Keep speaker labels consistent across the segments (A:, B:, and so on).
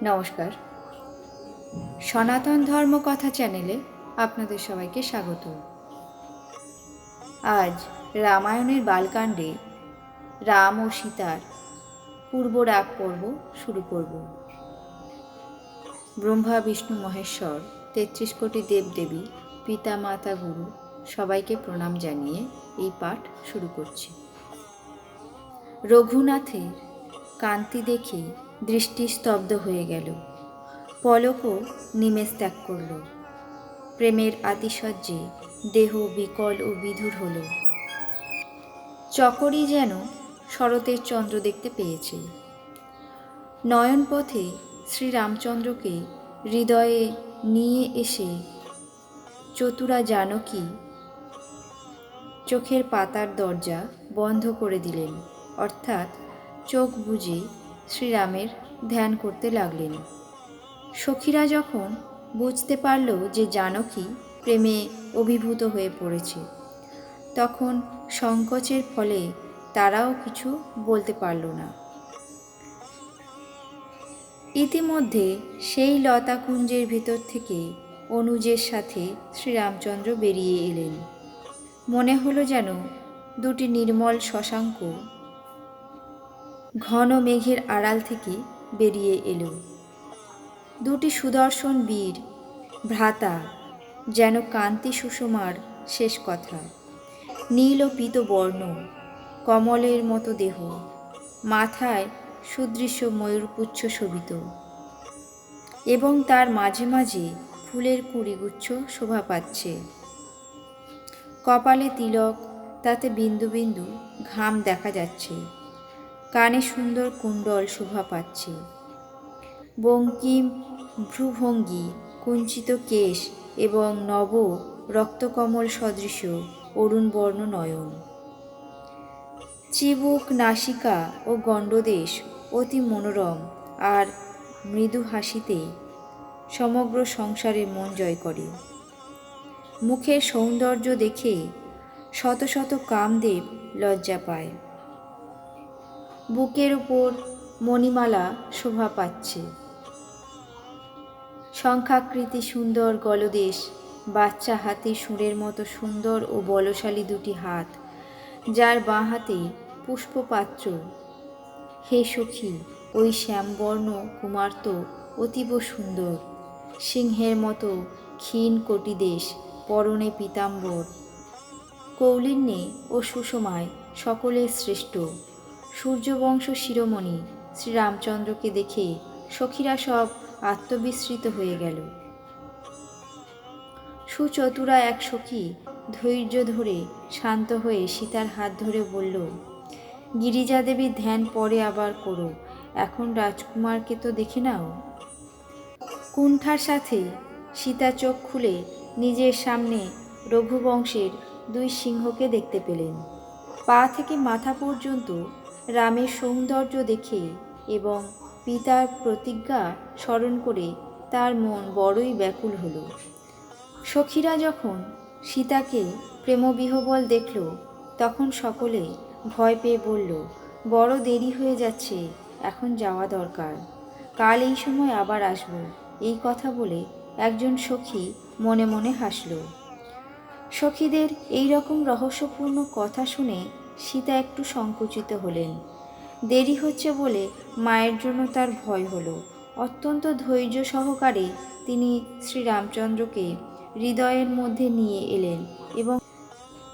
A: নমস্কার। সনাতন ধর্ম কথা চ্যানেলে আপনাদের সবাইকে স্বাগত। আজ রামায়ণের বালকাণ্ডে রাম ও সীতার পূর্ব রাগ পর্ব শুরু করব। ব্রহ্মা বিষ্ণু মহেশ্বর ৩৩ কোটি দেবদেবী পিতা মাতা গুরু সবাইকে প্রণাম জানিয়ে এই পাঠ শুরু করছি। রঘুনাথের কান্তি দেখে দৃষ্টি স্তব্ধ হয়ে গেল, পলকও নিমেষ ত্যাগ করল। প্রেমের আতিশয্যে দেহ বিকল ও বিধুর হল। চকরই যেন শরতের চন্দ্র দেখতে পেয়েছে। নয়নপথে শ্রীরামচন্দ্রকে হৃদয়ে নিয়ে এসে চতুরা জানকী চোখের পাতার দরজা বন্ধ করে দিলেন, অর্থাৎ চোখ বুজে শ্রীরামের ধ্যান করতে লাগলেন। সখীরা যখন বুঝতে পারল যে জানকী প্রেমে অভিভূত হয়ে পড়েছে, তখন সংকোচের ফলে তারাও কিছু বলতে পারল না। ইতিমধ্যে সেই লতাকুঞ্জের ভিতর থেকে অনুজের সাথে শ্রীরামচন্দ্র বেরিয়ে এলেন। মনে হলো যেন দুটি নির্মল শশাঙ্ক ঘন মেঘের আড়াল থেকে বেরিয়ে এলো। দুটি সুদর্শন বীর ভ্রাতা, যেন কান্তি সুষমার শেষ কথা। নীল ও পীত বর্ণ, কমলের মতো দেহ, মাথায় সুদৃশ্য ময়ূরপুচ্ছ শোভিত, এবং তার মাঝে মাঝে ফুলের কুড়িগুচ্ছ শোভা পাচ্ছে। কপালে তিলক, তাতে বিন্দু বিন্দু ঘাম দেখা যাচ্ছে। কানে সুন্দর কুণ্ডল শোভা পাচ্ছে। বঙ্কিম ভ্রুভঙ্গি, কুঞ্চিত কেশ এবং নব রক্তকমল সদৃশ অরুণ বর্ণ নয়ন। চিবুক, নাসিকা ও গণ্ডদেশ অতি মনোরম, আর মৃদু হাসিতে সমগ্র সংসারে মন জয় করে। মুখের সৌন্দর্য দেখে শত শত কামদেব লজ্জা পায়। বুকের উপর মণিমালা শোভা পাচ্ছে। শঙ্খাকৃতি সুন্দর গলদেশ, বাচ্চা হাতির সুরের মতো সুন্দর ও বলশালী দুটি হাত, যার বাঁ হাতে পুষ্পপাত্র। হে সখী, ওই শ্যামবর্ণ কুমার তো অতীব সুন্দর। সিংহের মতো ক্ষীণ কটিদেশ, পরনে পীতাম্বর, কৌলিন্যে ও সুষমায় সকলের শ্রেষ্ঠ। সূর্যবংশ শিরোমণি শ্রীরামচন্দ্রকে দেখে সখীরা সব আত্মবিস্মৃত হয়ে গেল। সুচতুরা এক সখী ধৈর্য ধরে শান্ত হয়ে সীতার হাত ধরে বলল, গিরিজা দেবীর ধ্যান পরে আবার করো, এখন রাজকুমারকে তো দেখে নাও। কুণ্ঠার সাথে সীতা চোখ খুলে নিজের সামনে রঘুবংশের দুই সিংহকে দেখতে পেলেন। পা থেকে মাথা পর্যন্ত রামের সৌন্দর্য দেখে এবং পিতার প্রতিজ্ঞা স্মরণ করে তার মন বড়ই ব্যাকুল হল। সখীরা যখন সীতাকে প্রেমবিহ্বল দেখল, তখন সকলে ভয় পেয়ে বলল, বড় দেরি হয়ে যাচ্ছে, এখন যাওয়া দরকার, কাল এই সময় আবার আসব। এই কথা বলে একজন সখী মনে মনে হাসল। সখীদের এই রকম রহস্যপূর্ণ কথা শুনে সীতা একটু সংকুচিত হলেন। দেরি হচ্ছে বলে মায়ের জন্য তার ভয় হলো। অত্যন্ত ধৈর্য সহকারে তিনি শ্রীরামচন্দ্রকে হৃদয়ের মধ্যে নিয়ে এলেন এবং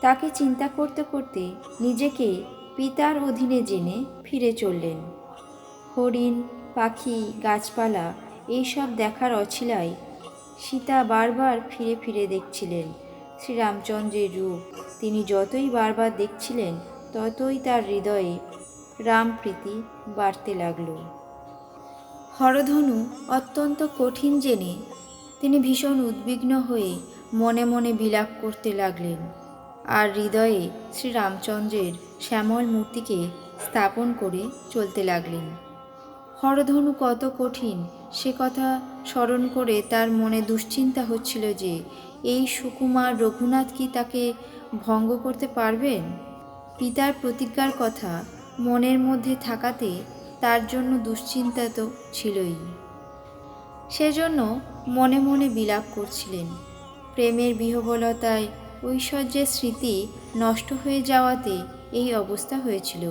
A: তাকে চিন্তা করতে করতে নিজেকে পিতার অধীনে জেনে ফিরে চললেন। হরিণ, পাখি, গাছপালা এইসব দেখার অছিলায় সীতা বারবার ফিরে ফিরে দেখছিলেন শ্রীরামচন্দ্রের রূপ। তিনি যতই বারবার দেখছিলেন, ততই তার হৃদয়ে রামপ্রীতি বাড়তে লাগল। হরধনু অত্যন্ত কঠিন জেনে তিনি ভীষণ উদ্বিগ্ন হয়ে মনে মনে বিলাপ করতে লাগলেন, আর হৃদয়ে শ্রীরামচন্দ্রের শ্যামল মূর্তিকে স্থাপন করে চলতে লাগলেন। হরধনু কত কঠিন সে কথা স্মরণ করে তার মনে দুশ্চিন্তা হচ্ছিল যে এই সুকুমার রঘুনাথ কি তাকে ভঙ্গ করতে পারবেন। পিতার প্রতিজ্ঞার কথা মনের মধ্যে থাকাতে তার জন্য দুশ্চিন্তা তো ছিলই। সেজন্য মনে মনে বিলাপ করছিলেন। প্রেমের বিহ্বলতায় ঐশ্বর্যের স্মৃতি নষ্ট হয়ে যাওয়াতে এই অবস্থা হয়েছিল।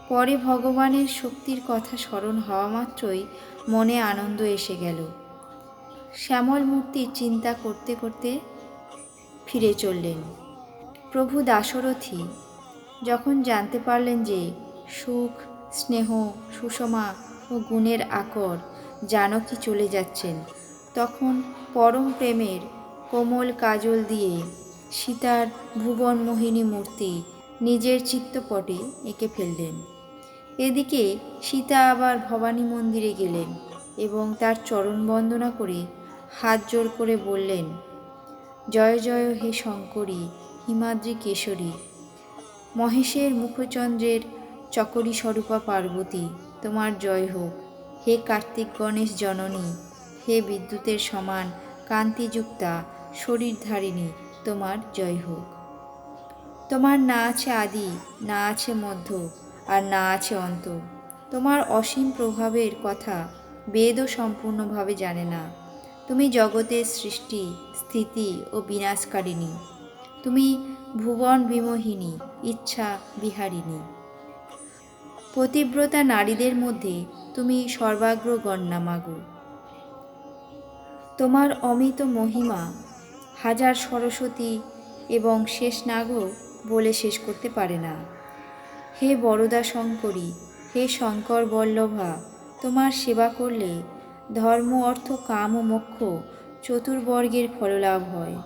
A: পরে ভগবানের শক্তির কথা স্মরণ হওয়া মাত্রই মনে আনন্দ এসে গেল। শ্যামল মূর্তির চিন্তা করতে করতে ফিরে চললেন। প্রভু দাশরথী যখন জানতে পারলেন যে সুখ, স্নেহ, সুষমা ও গুণের আকর জানকী চলে যাচ্ছেন, তখন পরম প্রেমের কোমল কাজল দিয়ে সীতার ভুবন মোহিনী মূর্তি নিজের চিত্তপটে এঁকে ফেললেন। এদিকে সীতা আবার ভবানী মন্দিরে গেলেন এবং তার চরণ বন্দনা করে হাত জোড় করে বললেন, জয় জয় হে শঙ্করী, হিমাদ্রি কেশরী, মহেশের মুখচন্দ্রের চকরী স্বরূপা পার্বতী, তোমার জয় হোক। হে কার্তিক গণেশ জননী, হে বিদ্যুতের সমান কান্তিযুক্তা শরীরধারিণী, তোমার জয় হোক। তোমার না আছে আদি, না আছে মধ্য, আর না আছে অন্ত। তোমার অসীম প্রভাবের কথা বেদও সম্পূর্ণভাবে জানে না। তুমি জগতের সৃষ্টি, স্থিতি ও বিনাশকারিণী। তুমি ভুবন বিমোহিনী, ইচ্ছা বিহারিণী। পতিব্রতা নারীদের মধ্যে তুমি সর্বাগ্রগণ্যা মাগো। তোমার অমিত মহিমা হাজার সরস্বতী এবং শেষ নাগও বলে শেষ করতে পারে না। হে বরদা শঙ্করী, হে শঙ্কর বল্লভা, তোমার সেবা করলে ধর্ম, অর্থ, কাম ও মোক্ষ চতুর্বর্গের ফললাভ হয়।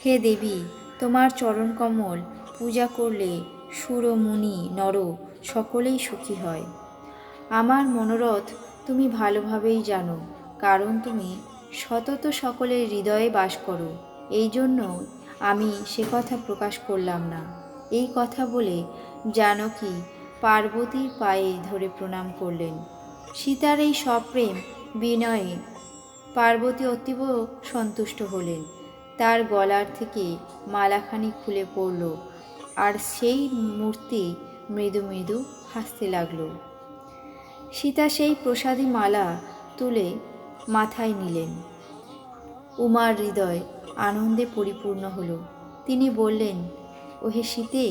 A: হে দেবী, তোমার চরণকমল পূজা করলে সুর, মুনি, নর সকলেই সুখী হয়। আমার মনোরথ তুমি ভালোভাবেই জানো, কারণ তুমি সতত সকলের হৃদয়ে বাস করো। এই জন্য আমি সে কথা প্রকাশ করলাম না। এই কথা বলে জানকী পার্বতীর পায়ে ধরে প্রণাম করলেন। সীতার এই সপ্রেম বিনয়ে পার্বতী অতীব সন্তুষ্ট হলেন। তার গলার থেকে মালাখানি খুলে পড়ল, আর সেই মূর্তি মৃদু মৃদু হাসতে লাগল। সীতা সেই প্রসাদী মালা তুলে মাথায় নিলেন। উমার হৃদয় আনন্দে পরিপূর্ণ হল। তিনি বললেন, ওহে সীতে,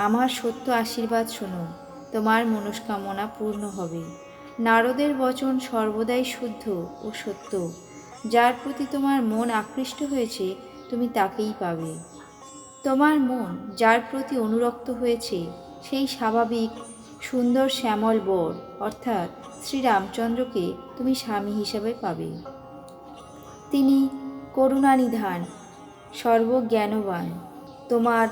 A: আমার সত্য আশীর্বাদ শোনো, তোমার মনস্কামনা পূর্ণ হবে। নারদের বচন সর্বদাই শুদ্ধ ও সত্য। যার প্রতি তোমার মন আকৃষ্ট হয়েছে, তুমি তাকেই পাবে। তোমার মন যার প্রতি অনুরক্ত হয়েছে, সেই স্বাভাবিক সুন্দর শ্যামল বর অর্থাৎ শ্রীরামচন্দ্রকে তুমি স্বামী হিসাবে পাবে। তিনি করুণানিধান, সর্বজ্ঞানবান। তোমার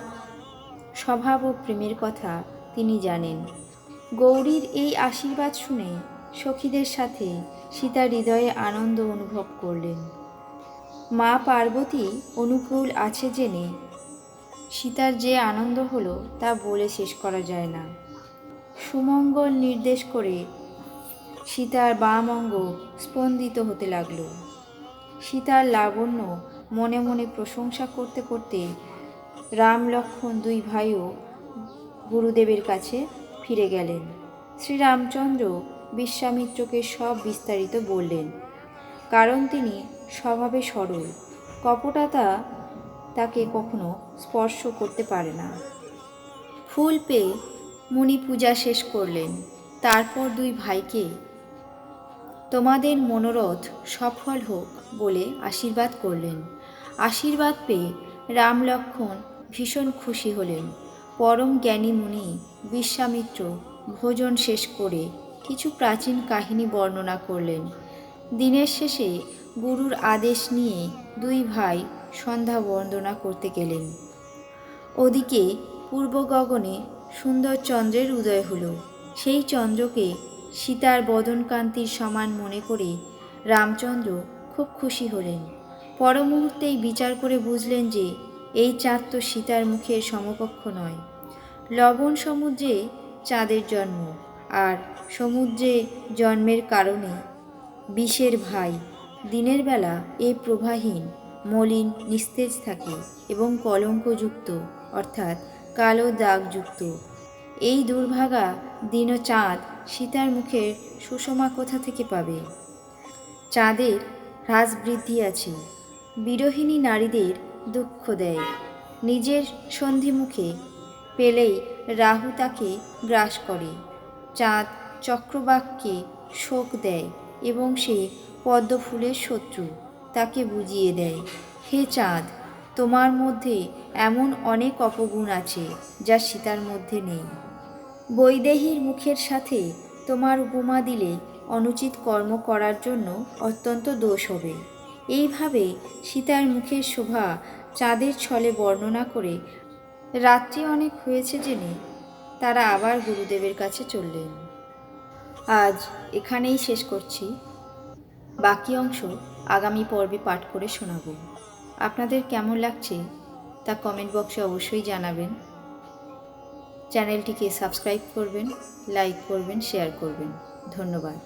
A: স্বভাব ও প্রেমের কথা তিনি জানেন। গৌরীর এই আশীর্বাদ শুনে সখীদের সাথে সীতা হৃদয়ে আনন্দ অনুভব করলেন। মা পার্বতী অনুকূল আছে জেনে সীতার যে আনন্দ হলো তা বলে শেষ করা যায় না। সুমঙ্গল নির্দেশ করে সীতার বাম অঙ্গ স্পন্দিত হতে লাগল। সীতার লাবণ্য মনে মনে প্রশংসা করতে করতে রাম লক্ষ্মণ দুই ভাইও গুরুদেবের কাছে ফিরে গেলেন। শ্রীরামচন্দ্র বিশ্বামিত্রকে সব বিস্তারিত বললেন, কারণ তিনি স্বভাবে সরল, কপটতা তাকে কখনো স্পর্শ করতে পারে না। ফুল পেয়ে মুনি পূজা শেষ করলেন। তারপর দুই ভাইকে তোমাদের মনোরথ সফল হোক বলে আশীর্বাদ করলেন। আশীর্বাদ পেয়ে রাম লক্ষ্মণ ভীষণ খুশি হলেন। পরম জ্ঞানী মুনি বিশ্বামিত্র ভোজন শেষ করে কিছু প্রাচীন কাহিনী বর্ণনা করলেন। দিনের শেষে গুরুর আদেশ নিয়ে দুই ভাই সন্ধ্যা বন্দনা করতে গেলেন। ওদিকে পূর্ব গগনে সুন্দর চন্দ্রের উদয় হল। সেই চন্দ্রকে সীতার বদনকান্তির সমান মনে করে রামচন্দ্র খুব খুশি হলেন। পর মুহূর্তেই বিচার করে বুঝলেন যে এই চাঁদ তো সীতার মুখের সমকক্ষ নয়। লবণ সমুদ্রে চাঁদের জন্ম, আর সমুদ্রে জন্মের কারণে বিষের ভাই। দিনের বেলা এ প্রভাহীন, মলিন, নিস্তেজ থাকে এবং কলঙ্কযুক্ত অর্থাৎ কালো দাগযুক্ত। এই দুর্ভাগা দিন চাঁদ সীতার মুখের সুষমা কোথা থেকে পাবে? চাঁদের হ্রাস বৃদ্ধি আছে, বিরোহিণী নারীদের দুঃখ দেয়। নিজের সন্ধিমুখে পেলেই রাহু তাকে গ্রাস করে। চাঁদ চক্রবাককে শোক দেয় এবং সে পদ্মফুলের শত্রু, তাকে বুঝিয়ে দেয়। হে চাঁদ, তোমার মধ্যে এমন অনেক অপগুণ আছে যা সীতার মধ্যে নেই। বৈদেহীর মুখের সাথে তোমার উপমা দিলে অনুচিত কর্ম করার জন্য অত্যন্ত দোষ হবে। এইভাবে সীতার মুখের শোভা চাঁদের ছলে বর্ণনা করে রাত্রি অনেক হয়েছে জেনে তারা আবার গুরুদেবের কাছে চললেন। আজ এখানেই শেষ করছি, বাকি অংশ আগামী পর্বে পাঠ করে শোনাব। আপনাদের কেমন লাগছে তা কমেন্ট বক্সে অবশ্যই জানাবেন। চ্যানেলটিকে সাবস্ক্রাইব করবেন, লাইক করবেন, শেয়ার করবেন। ধন্যবাদ।